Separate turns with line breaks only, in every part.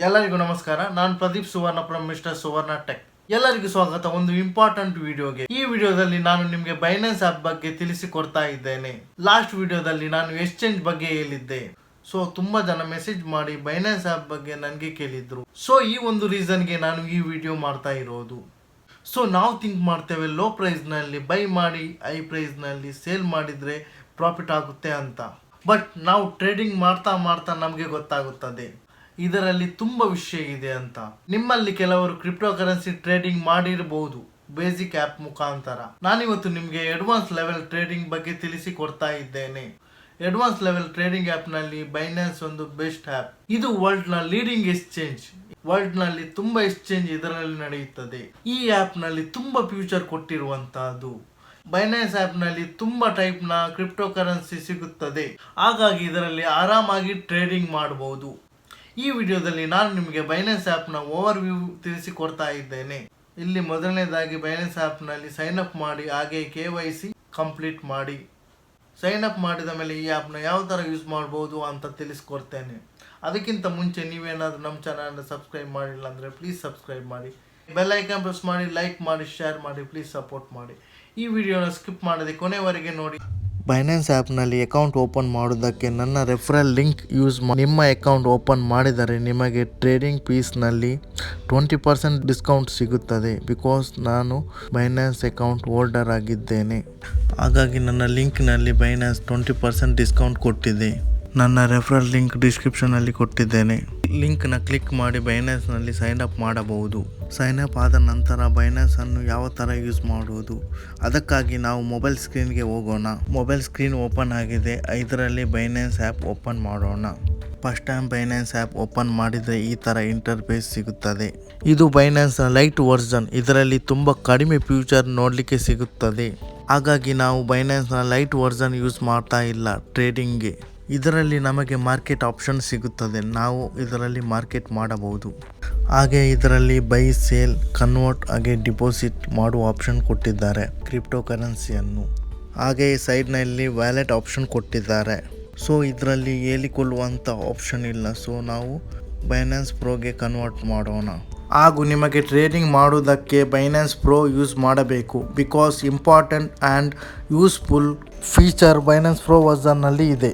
ಎಲ್ಲರಿಗೂ ನಮಸ್ಕಾರ. ನಾನು ಪ್ರದೀಪ್ ಸುವರ್ಣ ಫ್ರಮ್ ಮಿಸ್ಟರ್ ಸುವರ್ಣ ಟೆಕ್. ಎಲ್ಲರಿಗೂ ಸ್ವಾಗತ ಒಂದು ಇಂಪಾರ್ಟೆಂಟ್ ವಿಡಿಯೋಗೆ. ಈ ವಿಡಿಯೋದಲ್ಲಿ ನಾನು ನಿಮಗೆ ಬೈನಾನ್ಸ್ ಆಪ್ ಬಗ್ಗೆ ತಿಳಿಸಿಕೊಡ್ತಾ ಇದ್ದೇನೆ. ಲಾಸ್ಟ್ ವಿಡಿಯೋದಲ್ಲಿ ನಾನು ಎಕ್ಸ್ಚೇಂಜ್ ಬಗ್ಗೆ ಹೇಳಿದ್ದೆ. ಸೊ ತುಂಬಾ ಜನ ಮೆಸೇಜ್ ಮಾಡಿ ಬೈನಾನ್ಸ್ ಆಪ್ ಬಗ್ಗೆ ನನಗೆ ಕೇಳಿದ್ರು. ಸೊ ಈ ಒಂದು ರೀಸನ್ಗೆ ನಾನು ಈ ವಿಡಿಯೋ ಮಾಡ್ತಾ ಇರೋದು. ಸೊ ನಾವು ಥಿಂಕ್ ಮಾಡ್ತೇವೆ ಲೋ ಪ್ರೈಸ್ನಲ್ಲಿ ಬೈ ಮಾಡಿ ಹೈ ಪ್ರೈಸ್ನಲ್ಲಿ ಸೇಲ್ ಮಾಡಿದರೆ ಪ್ರಾಫಿಟ್ ಆಗುತ್ತೆ ಅಂತ. ಬಟ್ ನಾವು ಟ್ರೇಡಿಂಗ್ ಮಾಡ್ತಾ ಮಾಡ್ತಾ ನಮಗೆ ಗೊತ್ತಾಗುತ್ತದೆ ಇದರಲ್ಲಿ ತುಂಬ ವಿಷಯ ಇದೆ ಅಂತ. ನಿಮ್ಮಲ್ಲಿ ಕೆಲವರು ಕ್ರಿಪ್ಟೋ ಕರೆನ್ಸಿ ಟ್ರೇಡಿಂಗ್ ಮಾಡಿರಬಹುದು ಬೇಸಿಕ್ ಆ್ಯಪ್ ಮುಖಾಂತರ. ನಾನಿವತ್ತು ನಿಮಗೆ ಅಡ್ವಾನ್ಸ್ ಲೆವೆಲ್ ಟ್ರೇಡಿಂಗ್ ಬಗ್ಗೆ ತಿಳಿಸಿಕೊಡ್ತಾ ಇದ್ದೇನೆ. ಅಡ್ವಾನ್ಸ್ ಲೆವೆಲ್ ಟ್ರೇಡಿಂಗ್ ಆ್ಯಪ್ನಲ್ಲಿ ಬೈನಾನ್ಸ್ ಒಂದು ಬೆಸ್ಟ್ ಆ್ಯಪ್. ಇದು ವರ್ಲ್ಡ್ನ ಲೀಡಿಂಗ್ ಎಕ್ಸ್ಚೇಂಜ್. ವರ್ಲ್ಡ್ನಲ್ಲಿ ತುಂಬ ಎಕ್ಸ್ಚೇಂಜ್ ಇದರಲ್ಲಿ ನಡೆಯುತ್ತದೆ. ಈ ಆ್ಯಪ್ನಲ್ಲಿ ತುಂಬ ಫ್ಯೂಚರ್ ಕೊಟ್ಟಿರುವಂತಹದ್ದು. ಬೈನಾನ್ಸ್ ಆ್ಯಪ್ನಲ್ಲಿ ತುಂಬ ಟೈಪ್ನ ಕ್ರಿಪ್ಟೋ ಕರೆನ್ಸಿ ಸಿಗುತ್ತದೆ. ಹಾಗಾಗಿ ಇದರಲ್ಲಿ ಆರಾಮಾಗಿ ಟ್ರೇಡಿಂಗ್ ಮಾಡಬಹುದು. ಈ ವಿಡಿಯೋದಲ್ಲಿ ನಾನು ನಿಮಗೆ ಬೈನಾನ್ಸ್ ಆ್ಯಪ್ನ ಓವರ್ ವ್ಯೂ ತಿಳಿಸಿಕೊಡ್ತಾ ಇದ್ದೇನೆ. ಇಲ್ಲಿ ಮೊದಲನೇದಾಗಿ ಬೈನಾನ್ಸ್ ಆ್ಯಪ್ನಲ್ಲಿ ಸೈನ್ ಅಪ್ ಮಾಡಿ, ಹಾಗೆ KYC ಕಂಪ್ಲೀಟ್ ಮಾಡಿ. ಸೈನ್ ಅಪ್ ಮಾಡಿದ ಮೇಲೆ ಈ ಆ್ಯಪ್ನ ಯಾವ ಥರ ಯೂಸ್ ಮಾಡ್ಬೋದು ಅಂತ ತಿಳಿಸ್ಕೊಡ್ತೇನೆ. ಅದಕ್ಕಿಂತ ಮುಂಚೆ ನೀವೇನಾದರೂ ನಮ್ಮ ಚಾನಲ್ನ ಸಬ್ಸ್ಕ್ರೈಬ್ ಮಾಡಿಲ್ಲ ಅಂದರೆ ಪ್ಲೀಸ್ ಸಬ್ಸ್ಕ್ರೈಬ್ ಮಾಡಿ, ಬೆಲ್ ಐಕಾನ್ ಪ್ರೆಸ್ ಮಾಡಿ, ಲೈಕ್ ಮಾಡಿ, ಶೇರ್ ಮಾಡಿ, ಪ್ಲೀಸ್ ಸಪೋರ್ಟ್ ಮಾಡಿ. ಈ ವಿಡಿಯೋನ ಸ್ಕಿಪ್ ಮಾಡದೆ ಕೊನೆವರೆಗೆ ನೋಡಿ. ಬೈನಾನ್ಸ್ ಆ್ಯಪ್ನಲ್ಲಿ ಅಕೌಂಟ್ ಓಪನ್ ಮಾಡೋದಕ್ಕೆ ನನ್ನ ರೆಫರಲ್ ಲಿಂಕ್ ಯೂಸ್ ಮಾಡಿ ನಿಮ್ಮ ಅಕೌಂಟ್ ಓಪನ್ ಮಾಡಿದರೆ ನಿಮಗೆ ಟ್ರೇಡಿಂಗ್ ಫೀಸ್ನಲ್ಲಿ 20% ಡಿಸ್ಕೌಂಟ್ ಸಿಗುತ್ತದೆ. ಬಿಕಾಸ್ ನಾನು ಬೈನಾನ್ಸ್ ಅಕೌಂಟ್ ಹೋಲ್ಡರ್ ಆಗಿದ್ದೇನೆ, ಹಾಗಾಗಿ ನನ್ನ ಲಿಂಕ್ನಲ್ಲಿ ಬೈನಾನ್ಸ್ 20% ಡಿಸ್ಕೌಂಟ್ ಕೊಟ್ಟಿದೆ. ನನ್ನ ರೆಫರಲ್ ಲಿಂಕ್ ಡಿಸ್ಕ್ರಿಪ್ಷನಲ್ಲಿ ಕೊಟ್ಟಿದ್ದೇನೆ. ಲಿಂಕ್ನ ಕ್ಲಿಕ್ ಮಾಡಿ ಬೈನಾನ್ಸ್ನಲ್ಲಿ ಸೈನ್ ಅಪ್ ಮಾಡಬಹುದು. ಸೈನ್ ಅಪ್ ಆದ ನಂತರ ಬೈನಾನ್ಸನ್ನು ಯಾವ ಥರ ಯೂಸ್ ಮಾಡುವುದು, ಅದಕ್ಕಾಗಿ ನಾವು ಮೊಬೈಲ್ ಸ್ಕ್ರೀನ್ಗೆ ಹೋಗೋಣ. ಮೊಬೈಲ್ ಸ್ಕ್ರೀನ್ ಓಪನ್ ಆಗಿದೆ. ಇದರಲ್ಲಿ ಬೈನಾನ್ಸ್ ಆ್ಯಪ್ ಓಪನ್ ಮಾಡೋಣ. First time Binance app open ಮಾಡಿದರೆ ಈ ಥರ ಇಂಟರ್ಫೇಸ್ ಸಿಗುತ್ತದೆ. ಇದು ಬೈನಾನ್ಸ್ನ ಲೈಟ್ ವರ್ಷನ್. ಇದರಲ್ಲಿ ತುಂಬ ಕಡಿಮೆ ಫ್ಯೂಚರ್ ನೋಡಲಿಕ್ಕೆ ಸಿಗುತ್ತದೆ. ಹಾಗಾಗಿ ನಾವು ಬೈನಾನ್ಸ್ನ ಲೈಟ್ ವರ್ಷನ್ ಯೂಸ್ ಮಾಡ್ತಾ ಇಲ್ಲ ಟ್ರೇಡಿಂಗ್ಗೆ. ಇದರಲ್ಲಿ ನಮಗೆ ಮಾರ್ಕೆಟ್ ಆಪ್ಷನ್ ಸಿಗುತ್ತದೆ. ನಾವು ಇದರಲ್ಲಿ ಮಾರ್ಕೆಟ್ ಮಾಡಬಹುದು. ಹಾಗೆ ಇದರಲ್ಲಿ ಬೈ, ಸೇಲ್, ಕನ್ವರ್ಟ್ ಹಾಗೆ ಡಿಪಾಸಿಟ್ ಮಾಡುವ ಆಪ್ಷನ್ ಕೊಟ್ಟಿದ್ದಾರೆ ಕ್ರಿಪ್ಟೋ ಕರೆನ್ಸಿಯನ್ನು. ಹಾಗೆ ಸೈಡ್ನಲ್ಲಿ ವ್ಯಾಲೆಟ್ ಆಪ್ಷನ್ ಕೊಟ್ಟಿದ್ದಾರೆ. ಸೊ ಇದರಲ್ಲಿ ಹೇಳಿಕೊಳ್ಳುವಂಥ ಆಪ್ಷನ್ ಇಲ್ಲ. ಸೊ ನಾವು ಬೈನಾನ್ಸ್ ಪ್ರೋಗೆ ಕನ್ವರ್ಟ್ ಮಾಡೋಣ. ಹಾಗೂ ನಿಮಗೆ ಟ್ರೇಡಿಂಗ್ ಮಾಡೋದಕ್ಕೆ ಬೈನಾನ್ಸ್ ಪ್ರೋ ಯೂಸ್ ಮಾಡಬೇಕು. Because important and useful feature Binance pro ವರ್ಷನ್ನಲ್ಲಿ ಇದೆ.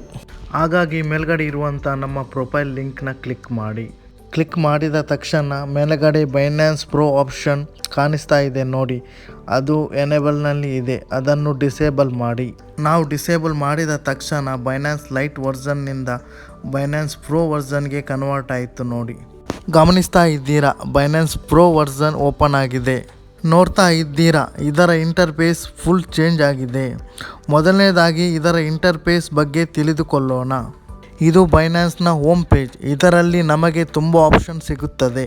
ಹಾಗಾಗಿ ಮೇಲ್ಗಡೆ ಇರುವಂಥ ನಮ್ಮ ಪ್ರೊಫೈಲ್ ಲಿಂಕ್ನ ಕ್ಲಿಕ್ ಮಾಡಿ. ಕ್ಲಿಕ್ ಮಾಡಿದ ತಕ್ಷಣ ಮೇಲ್ಗಡೆ ಬೈನಾನ್ಸ್ ಪ್ರೋ ಆಪ್ಷನ್ ಕಾಣಿಸ್ತಾ ಇದೆ ನೋಡಿ, ಅದು ಎನೇಬಲ್ನಲ್ಲಿ ಇದೆ. ಅದನ್ನು ಡಿಸೇಬಲ್ ಮಾಡಿ. ನಾವು ಡಿಸೇಬಲ್ ಮಾಡಿದ ತಕ್ಷಣ ಬೈನಾನ್ಸ್ ಲೈಟ್ ವರ್ಷನ್ನಿಂದ ಬೈನಾನ್ಸ್ ಪ್ರೋ ವರ್ಷನ್ಗೆ ಕನ್ವರ್ಟ್ ಆಯಿತು ನೋಡಿ. ಗಮನಿಸ್ತಾ ಇದ್ದೀರಾ, ಬೈನಾನ್ಸ್ ಪ್ರೋ ವರ್ಷನ್ ಓಪನ್ ಆಗಿದೆ. ನೋಡ್ತಾ ಇದ್ದೀರಾ, ಇದರ ಇಂಟರ್ಫೇಸ್ ಫುಲ್ ಚೇಂಜ್ ಆಗಿದೆ. ಮೊದಲನೇದಾಗಿ ಇದರ ಇಂಟರ್ಫೇಸ್ ಬಗ್ಗೆ ತಿಳಿದುಕೊಳ್ಳೋಣ. ಇದು ಬೈನಾನ್ಸ್ನ ಹೋಮ್ ಪೇಜ್. ಇದರಲ್ಲಿ ನಮಗೆ ತುಂಬ ಆಪ್ಷನ್ ಸಿಗುತ್ತದೆ.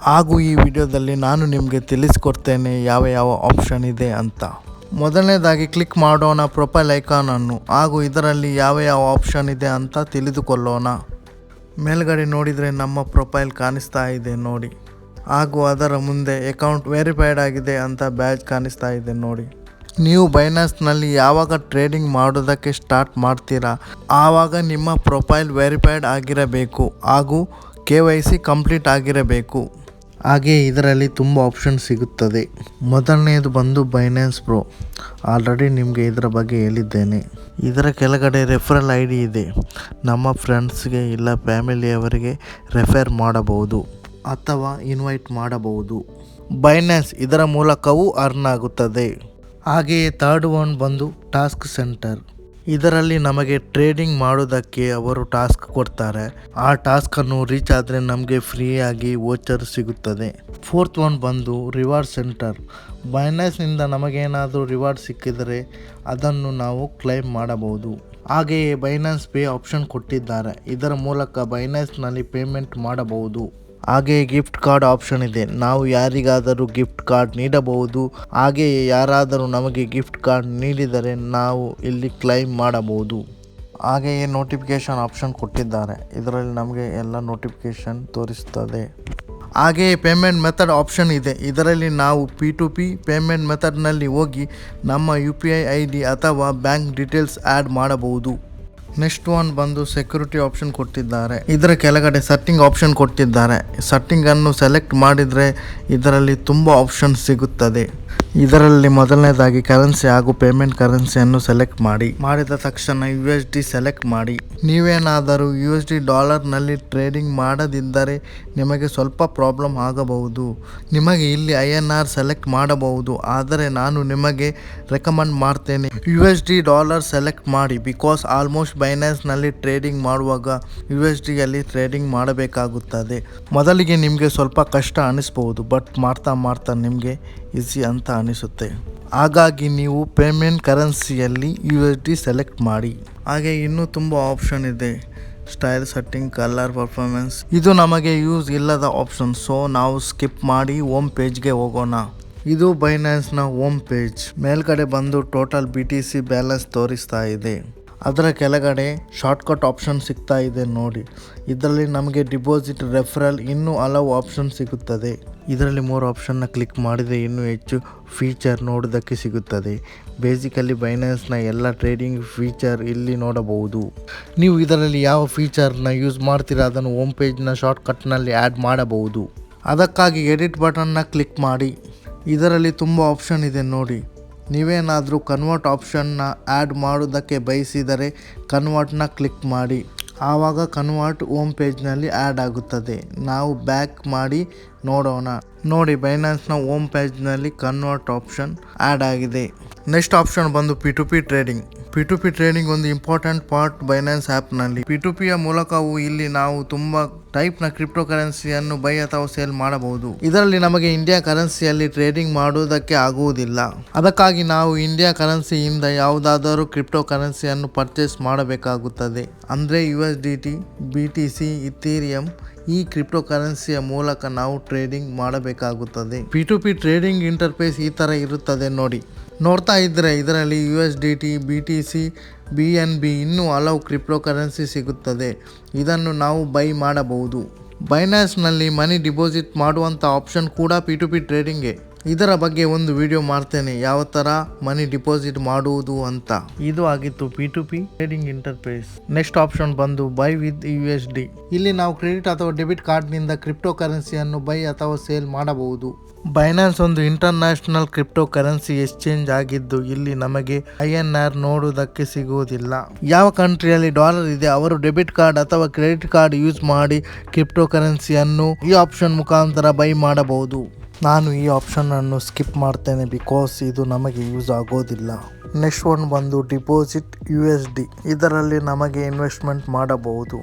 ಹಾಗೂ ಈ ವಿಡಿಯೋದಲ್ಲಿ ನಾನು ನಿಮಗೆ ತಿಳಿಸ್ಕೊಡ್ತೇನೆ ಯಾವ ಯಾವ ಆಪ್ಷನ್ ಇದೆ ಅಂತ. ಮೊದಲನೇದಾಗಿ ಕ್ಲಿಕ್ ಮಾಡೋಣ ಪ್ರೊಫೈಲ್ ಐಕಾನನ್ನು. ಹಾಗೂ ಇದರಲ್ಲಿ ಯಾವ ಯಾವ ಆಪ್ಷನ್ ಇದೆ ಅಂತ ತಿಳಿದುಕೊಳ್ಳೋಣ. ಮೇಲ್ಗಡೆ ನೋಡಿದರೆ ನಮ್ಮ ಪ್ರೊಫೈಲ್ ಕಾಣಿಸ್ತಾ ಇದೆ ನೋಡಿ. ಹಾಗೂ ಅದರ ಮುಂದೆ ಅಕೌಂಟ್ ವೆರಿಫೈಡ್ ಆಗಿದೆ ಅಂತ ಬ್ಯಾಜ್ ಕಾಣಿಸ್ತಾ ಇದೆ ನೋಡಿ. ನೀವು ಬೈನಾನ್ಸ್ನಲ್ಲಿ ಯಾವಾಗ ಟ್ರೇಡಿಂಗ್ ಮಾಡೋದಕ್ಕೆ ಸ್ಟಾರ್ಟ್ ಮಾಡ್ತೀರಾ ಆವಾಗ ನಿಮ್ಮ ಪ್ರೊಫೈಲ್ ವೆರಿಫೈಡ್ ಆಗಿರಬೇಕು ಹಾಗೂ KYC ಕಂಪ್ಲೀಟ್ ಆಗಿರಬೇಕು. ಹಾಗೆ ಇದರಲ್ಲಿ ತುಂಬ ಆಪ್ಷನ್ ಸಿಗುತ್ತದೆ. ಮೊದಲನೆಯದು ಬಂದು ಬೈನಾನ್ಸ್ ಪ್ರೋ. ಆಲ್ರೆಡಿ ನಿಮಗೆ ಇದರ ಬಗ್ಗೆ ಹೇಳಿದ್ದೇನೆ. ಇದರ ಕೆಳಗಡೆ ರೆಫರಲ್ ID ಇದೆ. ನಮ್ಮ ಫ್ರೆಂಡ್ಸ್ಗೆ ಇಲ್ಲ ಫ್ಯಾಮಿಲಿಯವರಿಗೆ ರೆಫರ್ ಮಾಡಬಹುದು ಅಥವಾ ಇನ್ವೈಟ್ ಮಾಡಬಹುದು. ಬೈನಾನ್ಸ್ ಇದರ ಮೂಲಕವೂ ಅರ್ನ್ ಆಗುತ್ತದೆ. ಹಾಗೆಯೇ ಥರ್ಡ್ ಒನ್ ಬಂದು ಟಾಸ್ಕ್ ಸೆಂಟರ್. ಇದರಲ್ಲಿ ನಮಗೆ ಟ್ರೇಡಿಂಗ್ ಮಾಡೋದಕ್ಕೆ ಅವರು ಟಾಸ್ಕ್ ಕೊಡ್ತಾರೆ. ಆ ಟಾಸ್ಕನ್ನು ರೀಚ್ ಆದರೆ ನಮಗೆ ಫ್ರೀಯಾಗಿ ವೋಚರ್ ಸಿಗುತ್ತದೆ. ಫೋರ್ತ್ ಒನ್ ಬಂದು ರಿವಾರ್ಡ್ ಸೆಂಟರ್. ಬೈನಾನ್ಸ್ನಿಂದ ನಮಗೇನಾದರೂ ರಿವಾರ್ಡ್ ಸಿಕ್ಕಿದರೆ ಅದನ್ನು ನಾವು ಕ್ಲೈಮ್ ಮಾಡಬಹುದು. ಹಾಗೆಯೇ ಬೈನಾನ್ಸ್ ಪೇ ಆಪ್ಷನ್ ಕೊಟ್ಟಿದ್ದಾರೆ. ಇದರ ಮೂಲಕ ಬೈನಾನ್ಸ್ನಲ್ಲಿ ಪೇಮೆಂಟ್ ಮಾಡಬಹುದು. ಹಾಗೆಯೇ ಗಿಫ್ಟ್ ಕಾರ್ಡ್ ಆಪ್ಷನ್ ಇದೆ. ನಾವು ಯಾರಿಗಾದರೂ ಗಿಫ್ಟ್ ಕಾರ್ಡ್ ನೀಡಬಹುದು. ಹಾಗೆಯೇ ಯಾರಾದರೂ ನಮಗೆ ಗಿಫ್ಟ್ ಕಾರ್ಡ್ ನೀಡಿದರೆ ನಾವು ಇಲ್ಲಿ ಕ್ಲೈಮ್ ಮಾಡಬಹುದು. ಹಾಗೆಯೇ ನೋಟಿಫಿಕೇಷನ್ ಆಪ್ಷನ್ ಕೊಟ್ಟಿದ್ದಾರೆ. ಇದರಲ್ಲಿ ನಮಗೆ ಎಲ್ಲ ನೋಟಿಫಿಕೇಷನ್ ತೋರಿಸ್ತದೆ. ಹಾಗೆಯೇ ಪೇಮೆಂಟ್ ಮೆಥಡ್ ಆಪ್ಷನ್ ಇದೆ. ಇದರಲ್ಲಿ ನಾವು P2P ಪೇಮೆಂಟ್ ಮೆಥಡ್ನಲ್ಲಿ ಹೋಗಿ ನಮ್ಮ UPI ID ಅಥವಾ ಬ್ಯಾಂಕ್ ಡೀಟೇಲ್ಸ್ ಆ್ಯಡ್ ಮಾಡಬಹುದು. ನೆಕ್ಸ್ಟ್ ಒನ್ ಬಂದು ಸೆಕ್ಯೂರಿಟಿ ಆಪ್ಷನ್ ಕೊಟ್ಟಿದ್ದಾರೆ. ಇದರ ಕೆಳಗಡೆ ಸೆಟ್ಟಿಂಗ್ ಆಪ್ಷನ್ ಕೊಟ್ಟಿದ್ದಾರೆ. ಸೆಟ್ಟಿಂಗ್ ಅನ್ನು ಸೆಲೆಕ್ಟ್ ಮಾಡಿದರೆ ಇದರಲ್ಲಿ ತುಂಬಾ ಆಪ್ಷನ್ ಸಿಗುತ್ತದೆ. ಇದರಲ್ಲಿ ಮೊದಲನೇದಾಗಿ ಕರೆನ್ಸಿ ಹಾಗೂ ಪೇಮೆಂಟ್ ಕರೆನ್ಸಿಯನ್ನು ಸೆಲೆಕ್ಟ್ ಮಾಡಿ. ಮಾಡಿದ ತಕ್ಷಣ USD ಸೆಲೆಕ್ಟ್ ಮಾಡಿ. ನೀವೇನಾದರೂ USD ಡಾಲರ್ನಲ್ಲಿ ಟ್ರೇಡಿಂಗ್ ಮಾಡದಿದ್ದರೆ ನಿಮಗೆ ಸ್ವಲ್ಪ ಪ್ರಾಬ್ಲಮ್ ಆಗಬಹುದು. ನಿಮಗೆ ಇಲ್ಲಿ INR ಸೆಲೆಕ್ಟ್ ಮಾಡಬಹುದು, ಆದರೆ ನಾನು ನಿಮಗೆ ರೆಕಮೆಂಡ್ ಮಾಡ್ತೇನೆ USD ಡಾಲರ್ ಸೆಲೆಕ್ಟ್ ಮಾಡಿ. ಬಿಕಾಸ್ ಆಲ್ಮೋಸ್ಟ್ ಬೈನಾನ್ಸ್ನಲ್ಲಿ ಟ್ರೇಡಿಂಗ್ ಮಾಡುವಾಗ USDಯಲ್ಲಿ ಟ್ರೇಡಿಂಗ್ ಮಾಡಬೇಕಾಗುತ್ತದೆ. ಮೊದಲಿಗೆ ನಿಮಗೆ ಸ್ವಲ್ಪ ಕಷ್ಟ ಅನಿಸ್ಬಹುದು, ಬಟ್ ಮಾಡ್ತಾ ಮಾಡ್ತಾ ನಿಮಗೆ ಈಸಿ ಅಂತ ಅನಿಸುತ್ತೆ. ಹಾಗಾಗಿ ನೀವು ಪೇಮೆಂಟ್ ಕರೆನ್ಸಿಯಲ್ಲಿ USD ಸೆಲೆಕ್ಟ್ ಮಾಡಿ. ಹಾಗೆ ಇನ್ನೂ ತುಂಬ ಆಪ್ಷನ್ ಇದೆ. Style setting, colour, performance. ಇದು ನಮಗೆ ಯೂಸ್ ಇಲ್ಲದ ಆಪ್ಷನ್, ಸೊ ನಾವು ಸ್ಕಿಪ್ ಮಾಡಿ ಹೋಮ್ ಪೇಜ್ಗೆ ಹೋಗೋಣ. ಇದು ಬೈನಾನ್ಸ್ನ ಹೋಮ್ ಪೇಜ್. ಮೇಲ್ಗಡೆ ಬಂದು ಟೋಟಲ್ BTC ಬ್ಯಾಲೆನ್ಸ್ ತೋರಿಸ್ತಾ ಇದೆ. ಅದರ ಕೆಳಗಡೆ ಶಾರ್ಟ್ಕಟ್ ಆಪ್ಷನ್ ಸಿಗ್ತಾ ಇದೆ ನೋಡಿ. ಇದರಲ್ಲಿ ನಮಗೆ ಡಿಪಾಸಿಟ್, ರೆಫರಲ್, ಇನ್ನೂ ಹಲವು ಆಪ್ಷನ್ ಸಿಗುತ್ತದೆ. ಇದರಲ್ಲಿ 3 ಆಪ್ಷನ್ನ ಕ್ಲಿಕ್ ಮಾಡಿದರೆ ಇನ್ನೂ ಹೆಚ್ಚು ಫೀಚರ್ ನೋಡೋದಕ್ಕೆ ಸಿಗುತ್ತದೆ. ಬೇಸಿಕಲಿ ಬೈನಾನ್ಸ್ನ ಎಲ್ಲ ಟ್ರೇಡಿಂಗ್ ಫೀಚರ್ ಇಲ್ಲಿ ನೋಡಬಹುದು. ನೀವು ಇದರಲ್ಲಿ ಯಾವ ಫೀಚರ್ನ ಯೂಸ್ ಮಾಡ್ತೀರಾ ಅದನ್ನು ಹೋಮ್ ಪೇಜ್ನ ಶಾರ್ಟ್ಕಟ್ನಲ್ಲಿ ಆ್ಯಡ್ ಮಾಡಬಹುದು. ಅದಕ್ಕಾಗಿ ಎಡಿಟ್ ಬಟನ್ನ ಕ್ಲಿಕ್ ಮಾಡಿ. ಇದರಲ್ಲಿ ತುಂಬ ಆಪ್ಷನ್ ಇದೆ ನೋಡಿ. ನೀವೇನಾದರೂ ಕನ್ವರ್ಟ್ ಆಪ್ಷನ್ನ ಆ್ಯಡ್ ಮಾಡೋದಕ್ಕೆ ಬಯಸಿದರೆ ಕನ್ವರ್ಟ್ನ ಕ್ಲಿಕ್ ಮಾಡಿ. ಆವಾಗ ಕನ್ವರ್ಟ್ ಹೋಮ್ ಪೇಜ್ನಲ್ಲಿ ಆ್ಯಡ್ ಆಗುತ್ತದೆ. ನಾವು ಬ್ಯಾಕ್ ಮಾಡಿ ನೋಡೋಣ. ನೋಡಿ, ಬೈನಾನ್ಸ್ನ ಹೋಮ್ ಪೇಜ್ನಲ್ಲಿ ಕನ್ವರ್ಟ್ ಆಪ್ಷನ್ ಆ್ಯಡ್ ಆಗಿದೆ. ನೆಕ್ಸ್ಟ್ ಆಪ್ಷನ್ ಬಂದು P2P ಟ್ರೇಡಿಂಗ್. P2P ಟ್ರೇಡಿಂಗ್ ಒಂದು ಇಂಪಾರ್ಟೆಂಟ್ ಪಾರ್ಟ್ ಬೈನಾನ್ಸ್ ಆ್ಯಪ್ನಲ್ಲಿ. P2Pಯ ಮೂಲಕವೂ ಇಲ್ಲಿ ನಾವು ತುಂಬ ಟೈಪ್ನ ಕ್ರಿಪ್ಟೋ ಕರೆನ್ಸಿಯನ್ನು ಬೈ ಅಥವಾ ಸೇಲ್ ಮಾಡಬಹುದು. ಇದರಲ್ಲಿ ನಮಗೆ ಇಂಡಿಯಾ ಕರೆನ್ಸಿಯಲ್ಲಿ ಟ್ರೇಡಿಂಗ್ ಮಾಡುವುದಕ್ಕೆ ಆಗುವುದಿಲ್ಲ. ಅದಕ್ಕಾಗಿ ನಾವು ಇಂಡಿಯಾ ಕರೆನ್ಸಿಯಿಂದ ಯಾವುದಾದರೂ ಕ್ರಿಪ್ಟೋ ಕರೆನ್ಸಿಯನ್ನು ಪರ್ಚೇಸ್ ಮಾಡಬೇಕಾಗುತ್ತದೆ. ಅಂದರೆ USDT, BTC, ಇಥೀರಿಯಂ ಈ ಕ್ರಿಪ್ಟೋ ಕರೆನ್ಸಿಯ ಮೂಲಕ ನಾವು ಟ್ರೇಡಿಂಗ್ ಮಾಡಬೇಕಾಗುತ್ತದೆ. P2P ಟ್ರೇಡಿಂಗ್ ಇಂಟರ್ಫೇಸ್ ಈ ಥರ ಇರುತ್ತದೆ ನೋಡಿ. ನೋಡ್ತಾ ಇದ್ದರೆ ಇದರಲ್ಲಿ USDT, BTC, BNB ಇನ್ನೂ ಹಲವು ಕ್ರಿಪ್ಟೋ ಕರೆನ್ಸಿ ಸಿಗುತ್ತದೆ. ಇದನ್ನು ನಾವು ಬೈ ಮಾಡಬಹುದು. ಬೈನಾನ್ಸ್ನಲ್ಲಿ ಮನಿ ಡಿಪಾಸಿಟ್ ಮಾಡುವಂಥ ಆಪ್ಷನ್ ಕೂಡ P2P ಟ್ರೇಡಿಂಗ್ಗೆ. ಇದರ ಬಗ್ಗೆ ಒಂದು ವಿಡಿಯೋ ಮಾಡ್ತೇನೆ, ಯಾವ ಥರ ಮನಿ ಡಿಪಾಸಿಟ್ ಮಾಡುವುದು ಅಂತ. ಇದು ಆಗಿತ್ತು P2P trading interface. Next option ಬಂದು ಬೈ ವಿತ್ USD. ಇಲ್ಲಿ ನಾವು ಕ್ರೆಡಿಟ್ ಅಥವಾ ಡೆಬಿಟ್ ಕಾರ್ಡ್ನಿಂದ ಕ್ರಿಪ್ಟೋ ಕರೆನ್ಸಿಯನ್ನು ಬೈ ಅಥವಾ ಸೇಲ್ ಮಾಡಬಹುದು. ಬೈನಾನ್ಸ್ ಒಂದು ಇಂಟರ್ನ್ಯಾಷನಲ್ ಕ್ರಿಪ್ಟೋ ಕರೆನ್ಸಿ ಎಕ್ಸ್ಚೇಂಜ್ ಆಗಿದ್ದು ಇಲ್ಲಿ ನಮಗೆ INR ನೋಡುವುದಕ್ಕೆ ಸಿಗುವುದಿಲ್ಲ. ಯಾವ ಕಂಟ್ರಿಯಲ್ಲಿ ಡಾಲರ್ ಇದೆ ಅವರು ಡೆಬಿಟ್ ಕಾರ್ಡ್ ಅಥವಾ ಕ್ರೆಡಿಟ್ ಕಾರ್ಡ್ ಯೂಸ್ ಮಾಡಿ ಕ್ರಿಪ್ಟೋ ಕರೆನ್ಸಿಯನ್ನು ಈ ಆಪ್ಷನ್ ಮುಖಾಂತರ ಬೈ ಮಾಡಬಹುದು. ನಾನು ಈ ಆಪ್ಷನನ್ನು ಸ್ಕಿಪ್ ಮಾಡ್ತೇನೆ ಬಿಕಾಸ್ ಇದು ನಮಗೆ ಯೂಸ್ ಆಗೋದಿಲ್ಲ. ನೆಕ್ಸ್ಟ್ ಒನ್ ಬಂದು ಡಿಪಾಸಿಟ್ USD. ಇದರಲ್ಲಿ ನಮಗೆ ಇನ್ವೆಸ್ಟ್ಮೆಂಟ್ ಮಾಡಬಹುದು.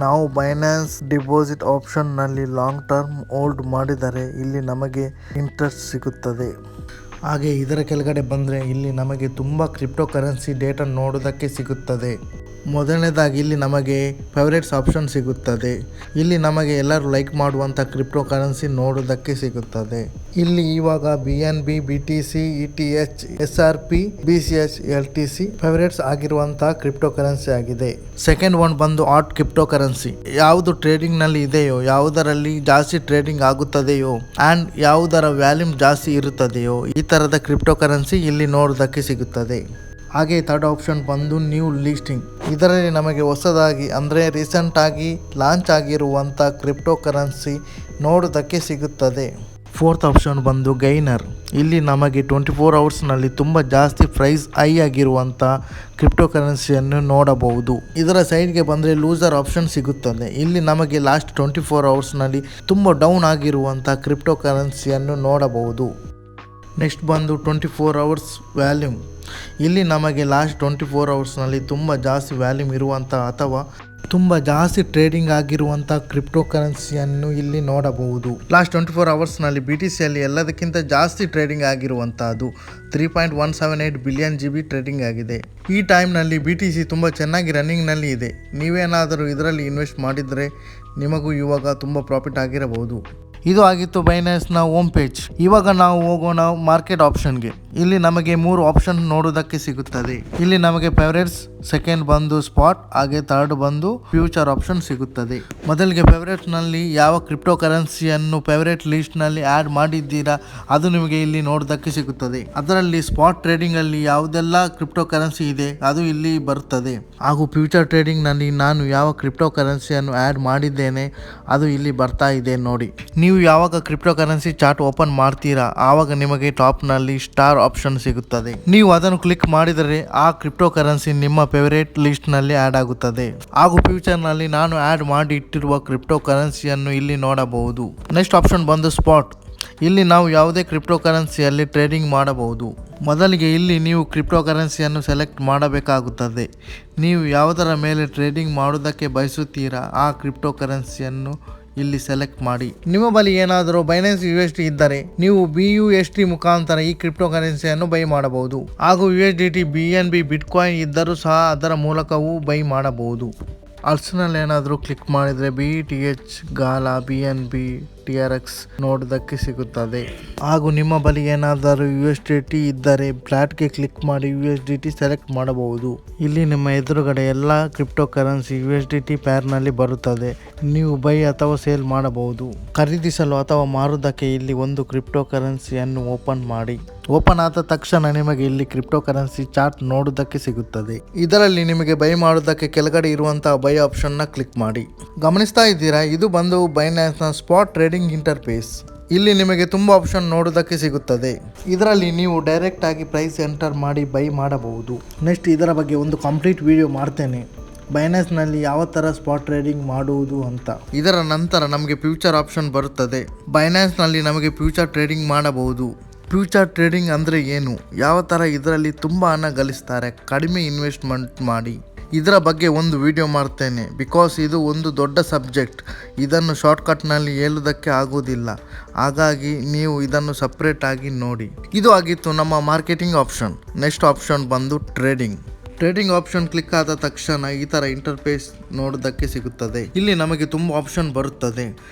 ನಾವು ಬೈನಾನ್ಸ್ ಡಿಪಾಸಿಟ್ ಆಪ್ಷನ್ನಲ್ಲಿ ಲಾಂಗ್ ಟರ್ಮ್ ಹೋಲ್ಡ್ ಮಾಡಿದರೆ ಇಲ್ಲಿ ನಮಗೆ ಇಂಟ್ರೆಸ್ಟ್ ಸಿಗುತ್ತದೆ. ಹಾಗೆ ಇದರ ಕೆಳಗಡೆ ಬಂದರೆ ಇಲ್ಲಿ ನಮಗೆ ತುಂಬ ಕ್ರಿಪ್ಟೋ ಕರೆನ್ಸಿ ಡೇಟಾ ನೋಡೋದಕ್ಕೆ ಸಿಗುತ್ತದೆ. ಮೊದಲನೇದಾಗಿ ಇಲ್ಲಿ ನಮಗೆ ಫೇವರೇಟ್ಸ್ ಆಪ್ಷನ್ ಸಿಗುತ್ತದೆ. ಇಲ್ಲಿ ನಮಗೆ ಎಲ್ಲರೂ ಲೈಕ್ ಮಾಡುವಂಥ ಕ್ರಿಪ್ಟೋ ಕರೆನ್ಸಿ ನೋಡೋದಕ್ಕೆ ಸಿಗುತ್ತದೆ. ಇಲ್ಲಿ ಇವಾಗ BNB, BTC, ETH, SRP, BCH, LTC favourites ಆಗಿರುವಂಥ ಕ್ರಿಪ್ಟೋ ಕರೆನ್ಸಿ ಆಗಿದೆ. ಸೆಕೆಂಡ್ ಒನ್ ಬಂದು ಹಾಟ್ ಕ್ರಿಪ್ಟೋ ಕರೆನ್ಸಿ. ಯಾವುದು ಟ್ರೇಡಿಂಗ್ನಲ್ಲಿ ಇದೆಯೋ, ಯಾವುದರಲ್ಲಿ ಜಾಸ್ತಿ ಟ್ರೇಡಿಂಗ್ ಆಗುತ್ತದೆಯೋ ಆ್ಯಂಡ್ ಯಾವುದರ ವ್ಯಾಲ್ಯೂಮ್ ಜಾಸ್ತಿ ಇರುತ್ತದೆಯೋ ಈ ಥರದ ಕ್ರಿಪ್ಟೋ ಕರೆನ್ಸಿ ಇಲ್ಲಿ ನೋಡೋದಕ್ಕೆ ಸಿಗುತ್ತದೆ. ಹಾಗೆ ಥರ್ಡ್ ಆಪ್ಷನ್ ಬಂದು ನ್ಯೂ ಲಿಸ್ಟಿಂಗ್. ಇದರಲ್ಲಿ ನಮಗೆ ಹೊಸದಾಗಿ ಅಂದರೆ ರೀಸೆಂಟಾಗಿ ಲಾಂಚ್ ಆಗಿರುವಂಥ ಕ್ರಿಪ್ಟೋ ಕರೆನ್ಸಿ ನೋಡೋದಕ್ಕೆ ಸಿಗುತ್ತದೆ. ಫೋರ್ತ್ ಆಪ್ಷನ್ ಬಂದು ಗೈನರ್. ಇಲ್ಲಿ ನಮಗೆ 24 ಅವರ್ಸ್ನಲ್ಲಿ ತುಂಬ ಜಾಸ್ತಿ ಪ್ರೈಸ್ ಹೈ ಆಗಿರುವಂಥ ಕ್ರಿಪ್ಟೋ ಕರೆನ್ಸಿಯನ್ನು ನೋಡಬಹುದು. ಇದರ ಸೈಡ್ಗೆ ಬಂದರೆ ಲೂಸರ್ ಆಪ್ಷನ್ ಸಿಗುತ್ತದೆ. ಇಲ್ಲಿ ನಮಗೆ ಲಾಸ್ಟ್ 24 ಅವರ್ಸ್ನಲ್ಲಿ ತುಂಬ ಡೌನ್ ಆಗಿರುವಂಥ ಕ್ರಿಪ್ಟೋ ಕರೆನ್ಸಿಯನ್ನು ನೋಡಬಹುದು. ನೆಕ್ಸ್ಟ್ ಬಂದು 24 ಅವರ್ಸ್ ವ್ಯಾಲ್ಯೂಮ್. ಇಲ್ಲಿ ನಮಗೆ ಲಾಸ್ಟ್ 24 ಅವರ್ಸ್ನಲ್ಲಿ ತುಂಬ ಜಾಸ್ತಿ ವ್ಯಾಲ್ಯೂಮ್ ಇರುವಂಥ ಅಥವಾ ತುಂಬ ಜಾಸ್ತಿ ಟ್ರೇಡಿಂಗ್ ಆಗಿರುವಂಥ ಕ್ರಿಪ್ಟೋ ಕರೆನ್ಸಿಯನ್ನು ಇಲ್ಲಿ ನೋಡಬಹುದು. ಲಾಸ್ಟ್ 24 ಅವರ್ಸ್ನಲ್ಲಿ BTCಯಲ್ಲಿ ಎಲ್ಲದಕ್ಕಿಂತ ಜಾಸ್ತಿ ಟ್ರೇಡಿಂಗ್ ಆಗಿರುವಂಥದ್ದು 3.178 ಬಿಲಿಯನ್ GB ಟ್ರೇಡಿಂಗ್ ಆಗಿದೆ. ಈ ಟೈಮ್ನಲ್ಲಿ BTC ತುಂಬ ಚೆನ್ನಾಗಿ ರನ್ನಿಂಗ್ನಲ್ಲಿ ಇದೆ. ನೀವೇನಾದರೂ ಇದರಲ್ಲಿ ಇನ್ವೆಸ್ಟ್ ಮಾಡಿದರೆ ನಿಮಗೂ ಇವಾಗ ತುಂಬ ಪ್ರಾಫಿಟ್ ಆಗಿರಬಹುದು. ಇದು ಆಗಿತ್ತು ಬೈನಾನ್ಸ್ನ ಹೋಮ್ ಪೇಜ್. ಇವಾಗ ನಾವು ಹೋಗೋಣ ಮಾರ್ಕೆಟ್ ಆಪ್ಷನ್ಗೆ. ಇಲ್ಲಿ ನಮಗೆ 3 ಆಪ್ಷನ್ ನೋಡೋದಕ್ಕೆ ಸಿಗುತ್ತದೆ. ಇಲ್ಲಿ ನಮಗೆ ಫೇವರೇಟ್ಸ್, ಸೆಕೆಂಡ್ ಬಂದು ಸ್ಪಾಟ್, ಹಾಗೆ ಥರ್ಡ್ ಬಂದು ಫ್ಯೂಚರ್ ಆಪ್ಷನ್ ಸಿಗುತ್ತದೆ. ಮೊದಲಿಗೆ ಫೇವರೇಟ್ನಲ್ಲಿ ಯಾವ ಕ್ರಿಪ್ಟೋ ಕರೆನ್ಸಿಯನ್ನು ಫೇವರೇಟ್ ಲಿಸ್ಟ್ನಲ್ಲಿ ಆ್ಯಡ್ ಮಾಡಿದ್ದೀರಾ ಅದು ನಿಮಗೆ ಇಲ್ಲಿ ನೋಡೋದಕ್ಕೆ ಸಿಗುತ್ತದೆ. ಅದರಲ್ಲಿ ಸ್ಪಾಟ್ ಟ್ರೇಡಿಂಗಲ್ಲಿ ಯಾವುದೆಲ್ಲ ಕ್ರಿಪ್ಟೋ ಕರೆನ್ಸಿ ಇದೆ ಅದು ಇಲ್ಲಿ ಬರುತ್ತದೆ. ಹಾಗೂ ಫ್ಯೂಚರ್ ಟ್ರೇಡಿಂಗ್ನಲ್ಲಿ ನಾನು ಯಾವ ಕ್ರಿಪ್ಟೋ ಕರೆನ್ಸಿಯನ್ನು ಆ್ಯಡ್ ಮಾಡಿದ್ದೇನೆ ಅದು ಇಲ್ಲಿ ಬರ್ತಾ ಇದೆ ನೋಡಿ. ನೀವು ಯಾವಾಗ ಕ್ರಿಪ್ಟೋ ಕರೆನ್ಸಿ ಚಾರ್ಟ್ ಓಪನ್ ಮಾಡ್ತೀರಾ ಆವಾಗ ನಿಮಗೆ ಟಾಪ್ನಲ್ಲಿ ಸ್ಟಾರ್ ಆಪ್ಷನ್ ಸಿಗುತ್ತದೆ. ನೀವು ಅದನ್ನು ಕ್ಲಿಕ್ ಮಾಡಿದರೆ ಆ ಕ್ರಿಪ್ಟೋ ಕರೆನ್ಸಿ ನಿಮ್ಮ ಫೇವರೇಟ್ ಲಿಸ್ಟ್ನಲ್ಲಿ ಆ್ಯಡ್ ಆಗುತ್ತದೆ. ಹಾಗೂ ಫ್ಯೂಚರ್ನಲ್ಲಿ ನಾನು ಆ್ಯಡ್ ಮಾಡಿ ಇಟ್ಟಿರುವ ಕ್ರಿಪ್ಟೋ ಕರೆನ್ಸಿಯನ್ನು ಇಲ್ಲಿ ನೋಡಬಹುದು. ನೆಕ್ಸ್ಟ್ ಆಪ್ಷನ್ ಬಂದು ಸ್ಪಾಟ್. ಇಲ್ಲಿ ನಾವು ಯಾವುದೇ ಕ್ರಿಪ್ಟೋ ಕರೆನ್ಸಿಯಲ್ಲಿ ಟ್ರೇಡಿಂಗ್ ಮಾಡಬಹುದು. ಮೊದಲಿಗೆ ಇಲ್ಲಿ ನೀವು ಕ್ರಿಪ್ಟೋ ಕರೆನ್ಸಿಯನ್ನು ಸೆಲೆಕ್ಟ್ ಮಾಡಬೇಕಾಗುತ್ತದೆ. ನೀವು ಯಾವುದರ ಮೇಲೆ ಟ್ರೇಡಿಂಗ್ ಮಾಡುವುದಕ್ಕೆ ಬಯಸುತ್ತೀರಾ ಆ ಕ್ರಿಪ್ಟೋ ಕರೆನ್ಸಿಯನ್ನು ಇಲ್ಲಿ ಸೆಲೆಕ್ಟ್ ಮಾಡಿ. ನಿಮ್ಮ ಬಳಿ ಏನಾದರೂ ಬೈನಾನ್ಸ್ USD ಇದ್ದರೆ ನೀವು BUSD ಮುಖಾಂತರ ಈ ಕ್ರಿಪ್ಟೋ ಕರೆನ್ಸಿಯನ್ನು ಬೈ ಮಾಡಬಹುದು. ಹಾಗೂ USDT BNB ಬಿಟ್ಕಾಯಿನ್ ಇದ್ದರೂ ಸಹ ಅದರ ಮೂಲಕವೂ ಬೈ ಮಾಡಬಹುದು. ಆಪ್ಷನಲ್ಲಿ ಏನಾದರೂ ಕ್ಲಿಕ್ ಮಾಡಿದರೆ BTH, ಗಾಲಾ, BNB, TRX ನೋಡೋದಕ್ಕೆ ಸಿಗುತ್ತದೆ. ಹಾಗೂ ನಿಮ್ಮ ಬಳಿ ಏನಾದರೂ USDT ಇದ್ದರೆ ಫ್ಲಾಟ್ಗೆ ಕ್ಲಿಕ್ ಮಾಡಿ USDT ಸೆಲೆಕ್ಟ್ ಮಾಡಬಹುದು. ಇಲ್ಲಿ ನಿಮ್ಮ ಎದುರುಗಡೆ ಎಲ್ಲ ಕ್ರಿಪ್ಟೋ ಕರೆನ್ಸಿ USDT ಪೇರ್ನಲ್ಲಿ ಬರುತ್ತದೆ. ನೀವು ಬೈ ಅಥವಾ ಸೇಲ್ ಮಾಡಬಹುದು. ಖರೀದಿಸಲು ಅಥವಾ ಮಾರುವುದಕ್ಕೆ ಇಲ್ಲಿ ಒಂದು ಕ್ರಿಪ್ಟೋ ಕರೆನ್ಸಿಯನ್ನು ಓಪನ್ ಮಾಡಿ. ಓಪನ್ ಆದ ತಕ್ಷಣ ನಿಮಗೆ ಇಲ್ಲಿ ಕ್ರಿಪ್ಟೋ ಕರೆನ್ಸಿ ಚಾರ್ಟ್ ನೋಡುವುದಕ್ಕೆ ಸಿಗುತ್ತದೆ. ಇದರಲ್ಲಿ ನಿಮಗೆ ಬೈ ಮಾಡುವುದಕ್ಕೆ ಕೆಳಗಡೆ ಇರುವಂತಹ ಬೈ ಆಪ್ಷನ್ನ ಕ್ಲಿಕ್ ಮಾಡಿ. ಗಮನಿಸ್ತಾ ಇದ್ದೀರಾ, ಇದು ಬಂದು ಬೈನಾನ್ಸ್ನ ಸ್ಪಾಟ್ ಟ್ರೇಡಿಂಗ್ ಇಂಟರ್ಫೇಸ್. ಇಲ್ಲಿ ನಿಮಗೆ ತುಂಬ ಆಪ್ಷನ್ ನೋಡೋದಕ್ಕೆ ಸಿಗುತ್ತದೆ. ಇದರಲ್ಲಿ ನೀವು ಡೈರೆಕ್ಟ್ ಆಗಿ ಪ್ರೈಸ್ ಎಂಟರ್ ಮಾಡಿ ಬೈ ಮಾಡಬಹುದು. ನೆಕ್ಸ್ಟ್ ಇದರ ಬಗ್ಗೆ ಒಂದು ಕಂಪ್ಲೀಟ್ ವಿಡಿಯೋ ಮಾಡ್ತೇನೆ, ಬೈನಾನ್ಸ್ನಲ್ಲಿ ಯಾವ ಥರ ಸ್ಪಾಟ್ ಟ್ರೇಡಿಂಗ್ ಮಾಡುವುದು ಅಂತ. ಇದರ ನಂತರ ನಮಗೆ ಫ್ಯೂಚರ್ ಆಪ್ಷನ್ ಬರುತ್ತದೆ. ಬೈನಾನ್ಸ್ನಲ್ಲಿ ನಮಗೆ ಫ್ಯೂಚರ್ ಟ್ರೇಡಿಂಗ್ ಮಾಡಬಹುದು. ಫ್ಯೂಚರ್ ಟ್ರೇಡಿಂಗ್ ಅಂದರೆ ಏನು, ಯಾವ ಥರ ಇದರಲ್ಲಿ ತುಂಬ ಹಣ ಗಳಿಸ್ತಾರೆ ಕಡಿಮೆ ಇನ್ವೆಸ್ಟ್ಮೆಂಟ್ ಮಾಡಿ, ಇದರ ಬಗ್ಗೆ ಒಂದು ವಿಡಿಯೋ ಮಾಡ್ತೇನೆ. ಬಿಕಾಸ್ ಇದು ಒಂದು ದೊಡ್ಡ ಸಬ್ಜೆಕ್ಟ್, ಇದನ್ನು ಶಾರ್ಟ್ಕಟ್ನಲ್ಲಿ ಹೇಳುವುದಕ್ಕೆ ಆಗೋದಿಲ್ಲ. ಹಾಗಾಗಿ ನೀವು ಇದನ್ನು ಸಪ್ರೇಟ್ ಆಗಿ ನೋಡಿ. ಇದು ಆಗಿತ್ತು ನಮ್ಮ ಮಾರ್ಕೆಟಿಂಗ್ ಆಪ್ಷನ್. ನೆಕ್ಸ್ಟ್ ಆಪ್ಷನ್ ಬಂದು ಟ್ರೇಡಿಂಗ್. ಟ್ರೇಡಿಂಗ್ ಆಪ್ಷನ್ ಕ್ಲಿಕ್ ಆದ ತಕ್ಷಣ ಈ ಥರ ಇಂಟರ್ಫೇಸ್ ನೋಡೋದಕ್ಕೆ ಸಿಗುತ್ತದೆ. ಇಲ್ಲಿ ನಮಗೆ ತುಂಬ ಆಪ್ಷನ್ ಬರುತ್ತದೆ.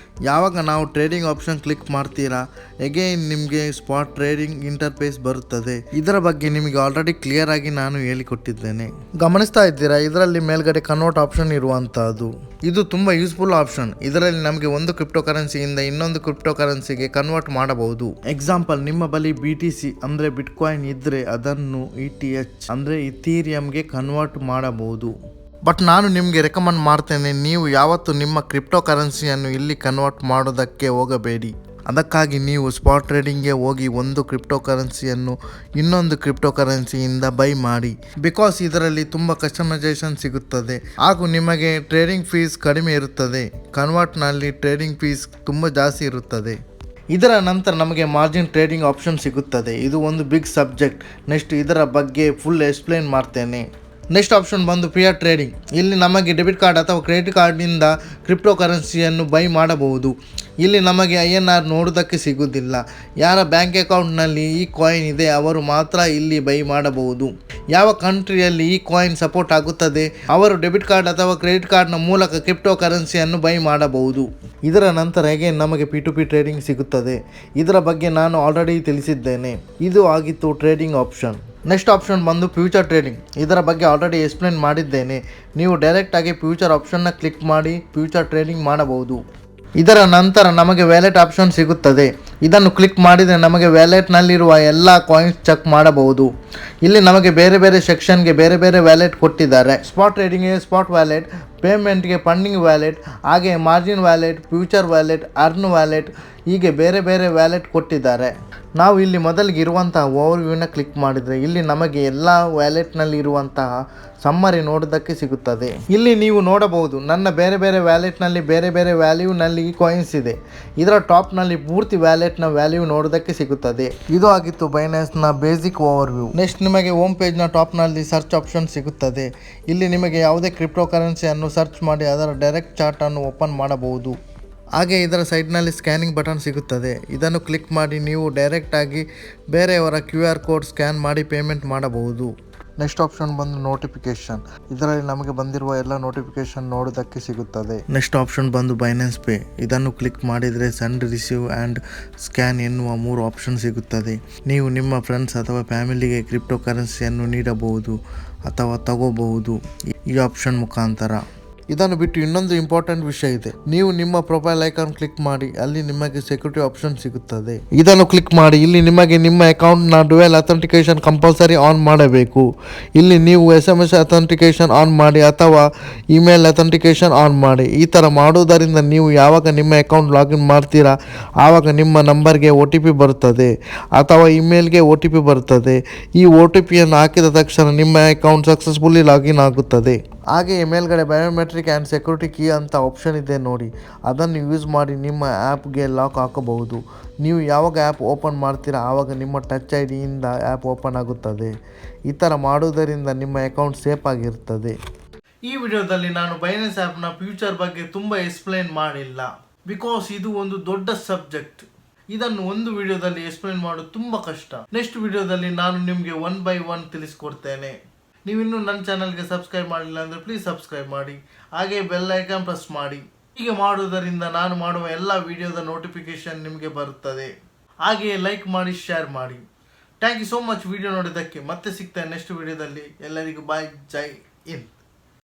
ಯಾವಾಗ ನಾವು ಟ್ರೇಡಿಂಗ್ ಆಪ್ಷನ್ ಕ್ಲಿಕ್ ಮಾಡ್ತೀರಾ ಅಗೈನ್ ನಿಮಗೆ ಸ್ಪಾಟ್ ಟ್ರೇಡಿಂಗ್ ಇಂಟರ್ಫೇಸ್ ಬರುತ್ತದೆ. ಇದರ ಬಗ್ಗೆ ನಿಮಗೆ ಆಲ್ರೆಡಿ ಕ್ಲಿಯರ್ ಆಗಿ ನಾನು ಹೇಳಿಕೊಟ್ಟಿದ್ದೇನೆ. ಗಮನಿಸ್ತಾ ಇದ್ದೀರಾ, ಇದರಲ್ಲಿ ಮೇಲ್ಗಡೆ ಕನ್ವರ್ಟ್ ಆಪ್ಷನ್ ಇರುವಂತಹದ್ದು. ಇದು ತುಂಬ ಯೂಸ್ಫುಲ್ ಆಪ್ಷನ್. ಇದರಲ್ಲಿ ನಮಗೆ ಒಂದು ಕ್ರಿಪ್ಟೋ ಕರೆನ್ಸಿಯಿಂದ ಇನ್ನೊಂದು ಕ್ರಿಪ್ಟೋ ಕರೆನ್ಸಿಗೆ ಕನ್ವರ್ಟ್ ಮಾಡಬಹುದು. ಎಕ್ಸಾಂಪಲ್, ನಿಮ್ಮ ಬಳಿ BTC ಅಂದರೆ ಬಿಟ್ಕಾಯಿನ್ ಇದ್ದರೆ ಅದನ್ನು ETH ಅಂದರೆ ಇಥೀರಿಯಂಗೆ ಕನ್ವರ್ಟ್ ಮಾಡಬಹುದು. ಬಟ್ ನಾನು ನಿಮಗೆ ರೆಕಮೆಂಡ್ ಮಾಡ್ತೇನೆ, ನೀವು ಯಾವತ್ತೂ ನಿಮ್ಮ ಕ್ರಿಪ್ಟೋ ಕರೆನ್ಸಿಯನ್ನು ಇಲ್ಲಿ ಕನ್ವರ್ಟ್ ಮಾಡೋದಕ್ಕೆ ಹೋಗಬೇಡಿ. ಅದಕ್ಕಾಗಿ ನೀವು ಸ್ಪಾಟ್ ಟ್ರೇಡಿಂಗ್ಗೆ ಹೋಗಿ ಒಂದು ಕ್ರಿಪ್ಟೋ ಕರೆನ್ಸಿಯನ್ನು ಇನ್ನೊಂದು ಕ್ರಿಪ್ಟೋ ಕರೆನ್ಸಿಯಿಂದ ಬೈ ಮಾಡಿ. ಬಿಕಾಸ್ ಇದರಲ್ಲಿ ತುಂಬ ಕಸ್ಟಮೈಸೇಷನ್ ಸಿಗುತ್ತದೆ ಹಾಗೂ ನಿಮಗೆ ಟ್ರೇಡಿಂಗ್ ಫೀಸ್ ಕಡಿಮೆ ಇರುತ್ತದೆ. ಕನ್ವರ್ಟ್ನಲ್ಲಿ ಟ್ರೇಡಿಂಗ್ ಫೀಸ್ ತುಂಬ ಜಾಸ್ತಿ ಇರುತ್ತದೆ. ಇದರ ನಂತರ ನಮಗೆ ಮಾರ್ಜಿನ್ ಟ್ರೇಡಿಂಗ್ ಆಪ್ಷನ್ ಸಿಗುತ್ತದೆ. ಇದು ಒಂದು ಬಿಗ್ ಸಬ್ಜೆಕ್ಟ್. ನೆಕ್ಸ್ಟ್ ಇದರ ಬಗ್ಗೆ ಫುಲ್ ಎಕ್ಸ್ಪ್ಲೇನ್ ಮಾಡ್ತೇನೆ. ನೆಕ್ಸ್ಟ್ ಆಪ್ಷನ್ ಬಂದು ಫಿಯಟ್ ಟ್ರೇಡಿಂಗ್. ಇಲ್ಲಿ ನಮಗೆ ಡೆಬಿಟ್ ಕಾರ್ಡ್ ಅಥವಾ ಕ್ರೆಡಿಟ್ ಕಾರ್ಡ್ನಿಂದ ಕ್ರಿಪ್ಟೋ ಕರೆನ್ಸಿಯನ್ನು ಬೈ ಮಾಡಬಹುದು. ಇಲ್ಲಿ ನಮಗೆ INR ನೋಡೋದಕ್ಕೆ ಸಿಗುವುದಿಲ್ಲ. ಯಾರ ಬ್ಯಾಂಕ್ ಅಕೌಂಟ್ನಲ್ಲಿ ಈ ಕಾಯಿನ್ ಇದೆ ಅವರು ಮಾತ್ರ ಇಲ್ಲಿ ಬೈ ಮಾಡಬಹುದು. ಯಾವ ಕಂಟ್ರಿಯಲ್ಲಿ ಈ ಕಾಯಿನ್ ಸಪೋರ್ಟ್ ಆಗುತ್ತದೆ ಅವರು ಡೆಬಿಟ್ ಕಾರ್ಡ್ ಅಥವಾ ಕ್ರೆಡಿಟ್ ಕಾರ್ಡ್ನ ಮೂಲಕ ಕ್ರಿಪ್ಟೋ ಕರೆನ್ಸಿಯನ್ನು ಬೈ ಮಾಡಬಹುದು. ಇದರ ನಂತರ ಅಗೇನ್ ನಮಗೆ P2P ಟ್ರೇಡಿಂಗ್ ಸಿಗುತ್ತದೆ. ಇದರ ಬಗ್ಗೆ ನಾನು ಆಲ್ರೆಡಿ ತಿಳಿಸಿದ್ದೇನೆ. ಇದು ಆಗಿತ್ತು ಟ್ರೇಡಿಂಗ್ ಆಪ್ಷನ್. ನೆಕ್ಸ್ಟ್ ಆಪ್ಷನ್ ಬಂದು ಫ್ಯೂಚರ್ ಟ್ರೇಡಿಂಗ್. ಇದರ ಬಗ್ಗೆ ಆಲ್ರೆಡಿ ಎಕ್ಸ್ಪ್ಲೇನ್ ಮಾಡಿದ್ದೇನೆ. ನೀವು ಡೈರೆಕ್ಟ್ ಆಗಿ ಫ್ಯೂಚರ್ ಆಪ್ಷನ್ನ ಕ್ಲಿಕ್ ಮಾಡಿ ಫ್ಯೂಚರ್ ಟ್ರೇಡಿಂಗ್ ಮಾಡಬಹುದು. ಇದರ ನಂತರ ನಮಗೆ ವ್ಯಾಲೆಟ್ ಆಪ್ಷನ್ ಸಿಗುತ್ತದೆ. ಇದನ್ನು ಕ್ಲಿಕ್ ಮಾಡಿದರೆ ನಮಗೆ ವ್ಯಾಲೆಟ್ನಲ್ಲಿರುವ ಎಲ್ಲ ಕಾಯಿನ್ಸ್ ಚೆಕ್ ಮಾಡಬಹುದು. ಇಲ್ಲಿ ನಮಗೆ ಬೇರೆ ಬೇರೆ ಸೆಕ್ಷನ್ಗೆ ಬೇರೆ ಬೇರೆ ವ್ಯಾಲೆಟ್ ಕೊಟ್ಟಿದ್ದಾರೆ. ಸ್ಪಾಟ್ ಟ್ರೇಡಿಂಗ್ಗೆ ಸ್ಪಾಟ್ ವ್ಯಾಲೆಟ್, ಪೇಮೆಂಟ್ಗೆ ಫಂಡಿಂಗ್ ವ್ಯಾಲೆಟ್, ಹಾಗೆ margin wallet, future wallet, earn wallet, ಹೀಗೆ ಬೇರೆ ಬೇರೆ ವ್ಯಾಲೆಟ್ ಕೊಟ್ಟಿದ್ದಾರೆ. ನಾವು ಇಲ್ಲಿ ಮೊದಲಿಗೆ ಇರುವಂತಹ ಓವರ್ವ್ಯೂನ ಕ್ಲಿಕ್ ಮಾಡಿದರೆ ಇಲ್ಲಿ ನಮಗೆ ಎಲ್ಲ ವ್ಯಾಲೆಟ್ನಲ್ಲಿ ಇರುವಂತಹ ಸಮ್ಮರಿ ನೋಡೋದಕ್ಕೆ ಸಿಗುತ್ತದೆ. ಇಲ್ಲಿ ನೀವು ನೋಡಬಹುದು ನನ್ನ ಬೇರೆ ಬೇರೆ ವ್ಯಾಲೆಟ್ನಲ್ಲಿ ಬೇರೆ ಬೇರೆ ವ್ಯಾಲ್ಯೂನಲ್ಲಿ ಕಾಯಿನ್ಸ್ ಇದೆ. ಇದರ ಟಾಪ್ನಲ್ಲಿ ಪೂರ್ತಿ ವ್ಯಾಲೆಟ್ನ ವ್ಯಾಲ್ಯೂ ನೋಡೋದಕ್ಕೆ ಸಿಗುತ್ತದೆ. ಇದು ಆಗಿತ್ತು ಬೈನಾನ್ಸ್ನ ಬೇಸಿಕ್ ಓವರ್ವ್ಯೂ. ನೆಕ್ಸ್ಟ್ ನಿಮಗೆ ಹೋಮ್ ಪೇಜ್ನ ಟಾಪ್ನಲ್ಲಿ ಸರ್ಚ್ ಆಪ್ಷನ್ ಸಿಗುತ್ತದೆ. ಇಲ್ಲಿ ನಿಮಗೆ ಯಾವುದೇ ಕ್ರಿಪ್ಟೋ ಕರೆನ್ಸಿಯನ್ನು ಸರ್ಚ್ ಮಾಡಿ ಅದರ ಡೈರೆಕ್ಟ್ ಚಾರ್ಟನ್ನು ಓಪನ್ ಮಾಡಬಹುದು. ಹಾಗೆ ಇದರ ಸೈಡ್ನಲ್ಲಿ ಸ್ಕ್ಯಾನಿಂಗ್ ಬಟನ್ ಸಿಗುತ್ತದೆ. ಇದನ್ನು ಕ್ಲಿಕ್ ಮಾಡಿ ನೀವು ಡೈರೆಕ್ಟ್ ಆಗಿ ಬೇರೆಯವರ QR ಕೋಡ್ ಸ್ಕ್ಯಾನ್ ಮಾಡಿ ಪೇಮೆಂಟ್ ಮಾಡಬಹುದು. ನೆಕ್ಸ್ಟ್ ಆಪ್ಷನ್ ಬಂದು ನೋಟಿಫಿಕೇಶನ್. ಇದರಲ್ಲಿ ನಮಗೆ ಬಂದಿರುವ ಎಲ್ಲ ನೋಟಿಫಿಕೇಶನ್ ನೋಡೋದಕ್ಕೆ ಸಿಗುತ್ತದೆ. ನೆಕ್ಸ್ಟ್ ಆಪ್ಷನ್ ಬಂದು ಬೈನಾನ್ಸ್ ಪೇ. ಇದನ್ನು ಕ್ಲಿಕ್ ಮಾಡಿದರೆ ಸೆಂಡ್, ರಿಸೀವ್ ಆ್ಯಂಡ್ ಸ್ಕ್ಯಾನ್ ಎನ್ನುವ 3 ಆಪ್ಷನ್ ಸಿಗುತ್ತದೆ. ನೀವು ನಿಮ್ಮ ಫ್ರೆಂಡ್ಸ್ ಅಥವಾ ಫ್ಯಾಮಿಲಿಗೆ ಕ್ರಿಪ್ಟೋ ಕರೆನ್ಸಿಯನ್ನು ನೀಡಬಹುದು ಅಥವಾ ತಗೋಬಹುದು ಈ ಆಪ್ಷನ್ ಮುಖಾಂತರ. ಇದನ್ನು ಬಿಟ್ಟು ಇನ್ನೊಂದು ಇಂಪಾರ್ಟೆಂಟ್ ವಿಷಯ ಇದೆ. ನೀವು ನಿಮ್ಮ ಪ್ರೊಫೈಲ್ ಐಕಾನ್ ಕ್ಲಿಕ್ ಮಾಡಿ, ಅಲ್ಲಿ ನಿಮಗೆ ಸೆಕ್ಯೂರಿಟಿ ಆಪ್ಷನ್ ಸಿಗುತ್ತದೆ. ಇದನ್ನು ಕ್ಲಿಕ್ ಮಾಡಿ. ಇಲ್ಲಿ ನಿಮಗೆ ನಿಮ್ಮ ಅಕೌಂಟ್ ನ ಡ್ಯುಯಲ್ ಅಥೆಂಟಿಕೇಶನ್ ಕಂಪಲ್ಸರಿ ಆನ್ ಮಾಡಬೇಕು. ಇಲ್ಲಿ ನೀವು SMS ಅಥೆಂಟಿಕೇಶನ್ ಆನ್ ಮಾಡಿ ಅಥವಾ ಇಮೇಲ್ ಅಥೆಂಟಿಕೇಶನ್ ಆನ್ ಮಾಡಿ. ಈ ತರ ಮಾಡುವುದರಿಂದ ನೀವು ಯಾವಾಗ ನಿಮ್ಮ ಅಕೌಂಟ್ ಲಾಗಿನ್ ಮಾಡ್ತೀರಾ ಆವಾಗ ನಿಮ್ಮ ನಂಬರ್ಗೆ OTP ಬರುತ್ತದೆ ಅಥವಾ ಇಮೇಲ್ಗೆ OTP ಬರುತ್ತದೆ. ಈ OTP ಯನ್ನು ಹಾಕಿದ ತಕ್ಷಣ ನಿಮ್ಮ ಅಕೌಂಟ್ ಸಕ್ಸಸ್ಫುಲಿ ಲಾಗಿನ್ ಆಗುತ್ತದೆ. ಹಾಗೆ ಮೇಲ್ಗಡೆ ಬಯೋಮೆಟ್ರಿಕ್ ಆ್ಯಂಡ್ ಸೆಕ್ಯೂರಿಟಿ ಕೀ ಅಂತ ಆಪ್ಷನ್ ಇದೆ ನೋಡಿ, ಅದನ್ನು ಯೂಸ್ ಮಾಡಿ ನಿಮ್ಮ ಆ್ಯಪ್ಗೆ ಲಾಕ್ ಹಾಕಬಹುದು. ನೀವು ಯಾವಾಗ ಆ್ಯಪ್ ಓಪನ್ ಮಾಡ್ತೀರಾ ಆವಾಗ ನಿಮ್ಮ ಟಚ್ ID ಯಿಂದ ಆ್ಯಪ್ ಓಪನ್ ಆಗುತ್ತದೆ. ಈ ಥರ ಮಾಡುವುದರಿಂದ ನಿಮ್ಮ ಅಕೌಂಟ್ ಸೇಫ್ ಆಗಿರ್ತದೆ. ಈ ವಿಡಿಯೋದಲ್ಲಿ ನಾನು ಬೈನಾನ್ಸ್ ಆ್ಯಪ್ನ ಫ್ಯೂಚರ್ ಬಗ್ಗೆ ತುಂಬ ಎಕ್ಸ್ಪ್ಲೈನ್ ಮಾಡಿಲ್ಲ, ಬಿಕಾಸ್ ಇದು ಒಂದು ದೊಡ್ಡ ಸಬ್ಜೆಕ್ಟ್. ಇದನ್ನು ಒಂದು ವಿಡಿಯೋದಲ್ಲಿ ಎಕ್ಸ್ಪ್ಲೈನ್ ಮಾಡೋದು ತುಂಬ ಕಷ್ಟ. ನೆಕ್ಸ್ಟ್ ವಿಡಿಯೋದಲ್ಲಿ ನಾನು ನಿಮಗೆ 1 by 1 ತಿಳಿಸ್ಕೊಡ್ತೇನೆ. ನೀವಿನ್ನೂ ನನ್ನ ಚಾನಲ್ಗೆ ಸಬ್ಸ್ಕ್ರೈಬ್ ಮಾಡಿಲ್ಲ ಅಂದರೆ ಪ್ಲೀಸ್ ಸಬ್ಸ್ಕ್ರೈಬ್ ಮಾಡಿ, ಹಾಗೆ ಬೆಲ್ ಐಕಾನ್ ಪ್ರೆಸ್ ಮಾಡಿ. ಹೀಗೆ ಮಾಡುವುದರಿಂದ ನಾನು ಮಾಡುವ ಎಲ್ಲ ವಿಡಿಯೋದ ನೋಟಿಫಿಕೇಶನ್ ನಿಮಗೆ ಬರುತ್ತದೆ. ಹಾಗೆಯೇ ಲೈಕ್ ಮಾಡಿ, ಶೇರ್ ಮಾಡಿ. Thank you so much video ನೋಡಿದ್ದಕ್ಕೆ. ಮತ್ತೆ ಸಿಗ್ತೇನೆ ನೆಕ್ಸ್ಟ್ ವಿಡಿಯೋದಲ್ಲಿ. ಎಲ್ಲರಿಗೂ ಬಾಯ್, ಜೈ ಹಿಂದ್.